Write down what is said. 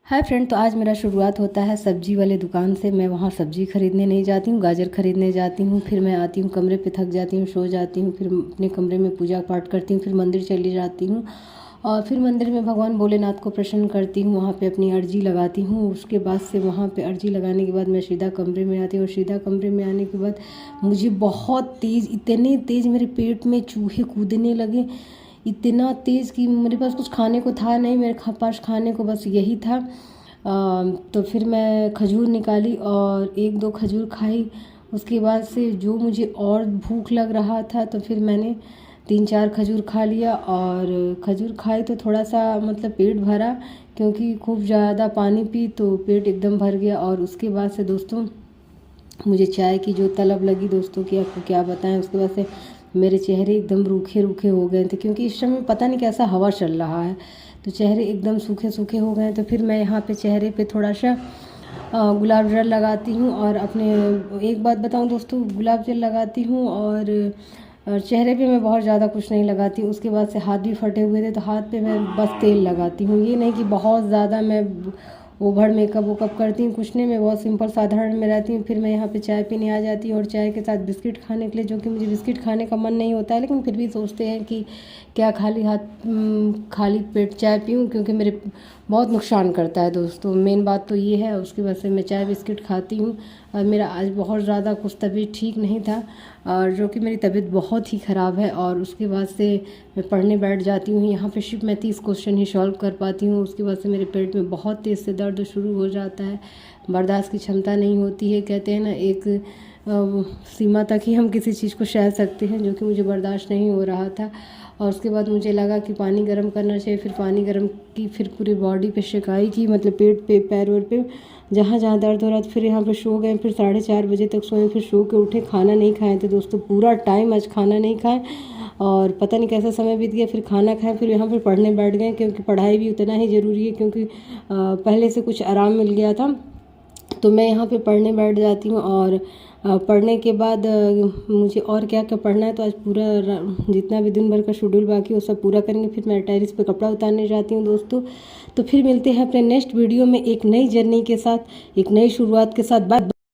Hi friend, तो आज मेरा शुरुआत होता है सब्जी वाले दुकान से। मैं वहाँ सब्जी खरीदने नहीं जाती हूँ, गाजर खरीदने जाती हूँ। फिर मैं आती हूँ, कमरे पे थक जाती हूँ, सो जाती हूँ। फिर अपने कमरे में पूजा पाठ करती हूँ। फिर मंदिर चली जाती हूँ और फिर मंदिर में भगवान भोलेनाथ को प्रसन्न करती हूँ। वहाँ पे अपनी अर्जी लगाती हूँ। उसके बाद से वहाँ पे अर्जी लगाने के बाद मैं सीधा कमरे में आती हूँ। और सीधा कमरे में आने के बाद मुझे बहुत तेज़, इतने तेज़ मेरे पेट में चूहे कूदने लगे, इतना तेज़ कि मेरे पास कुछ खाने को था नहीं। मेरे पास खाने को बस यही था। तो फिर मैं खजूर निकाली और एक दो खजूर खाई। उसके बाद से जो मुझे और भूख लग रहा था तो फिर मैंने 3-4 खजूर खा लिया। और खजूर खाई तो थोड़ा सा मतलब पेट भरा, क्योंकि खूब ज़्यादा पानी पी तो पेट एकदम भर गया। और उसके बाद से दोस्तों मुझे चाय की जो तलब लगी दोस्तों की आपको क्या बताएं। उसके बाद से मेरे चेहरे एकदम रूखे रूखे हो गए थे, क्योंकि इस समय पता नहीं कैसा हवा चल रहा है, तो चेहरे एकदम सूखे सूखे हो गए। तो फिर मैं यहाँ पे चेहरे पे थोड़ा सा गुलाब जल लगाती हूँ। और अपने एक बात बताऊँ दोस्तों, गुलाब जल लगाती हूँ और चेहरे पे मैं बहुत ज़्यादा कुछ नहीं लगाती हूँ। उसके बाद से हाथ भी फटे हुए थे तो हाथ पे मैं बस तेल लगाती हूँ। ये नहीं कि बहुत ज़्यादा मैं ओवर मेकअप वोकअप करती हूँ, कुछ नहीं। मैं बहुत सिंपल साधारण में रहती हूँ। फिर मैं यहाँ पे चाय पीने आ जाती हूँ और चाय के साथ बिस्किट खाने के लिए, जो कि मुझे बिस्किट खाने का मन नहीं होता है, लेकिन फिर भी सोचते हैं कि क्या खाली हाथ खाली पेट चाय पीऊँ, क्योंकि मेरे बहुत नुकसान करता है दोस्तों। मेन बात तो ये है। उसकी वजह से मैं चाय बिस्किट खाती हूँ। और मेरा आज बहुत ज़्यादा कुछ तबीयत ठीक नहीं था, और जो कि मेरी तबीयत बहुत ही ख़राब है। और उसके बाद से मैं पढ़ने बैठ जाती हूँ। यहाँ पे सिर्फ मैं 30 क्वेश्चन ही सॉल्व कर पाती हूँ। उसके बाद से मेरे पेट में बहुत तेज़ से दर्द शुरू हो जाता है, बर्दाश्त की क्षमता नहीं होती है। कहते हैं ना, एक सीमा तक ही हम किसी चीज़ को सह सकते हैं, जो कि मुझे बर्दाश्त नहीं हो रहा था। और उसके बाद मुझे लगा कि पानी गर्म करना चाहिए। फिर पानी गर्म की, फिर पूरी बॉडी पे सिकाई की, मतलब पेट पे, पैर वैर पे, जहाँ जहाँ दर्द हो रहा था। फिर यहाँ पे सो गए। फिर 4:30 बजे तक सोए। फिर सो के उठे, खाना नहीं खाए थे दोस्तों, पूरा टाइम आज खाना नहीं खाए। और पता नहीं कैसा समय बीत गया। फिर खाना खाए, फिर यहाँ पर पढ़ने बैठ गए, क्योंकि पढ़ाई भी उतना ही ज़रूरी है, क्योंकि पहले से कुछ आराम मिल गया था। तो मैं यहाँ पे पढ़ने बैठ जाती हूँ। और पढ़ने के बाद मुझे और क्या क्या पढ़ना है, तो आज पूरा जितना भी दिन भर का शेड्यूल बाकी है वो सब पूरा करेंगे। फिर मैं टेरेस पे कपड़ा उतारने जाती हूँ दोस्तों। तो फिर मिलते हैं अपने नेक्स्ट वीडियो में एक नई जर्नी के साथ, एक नई शुरुआत के साथ। बाय।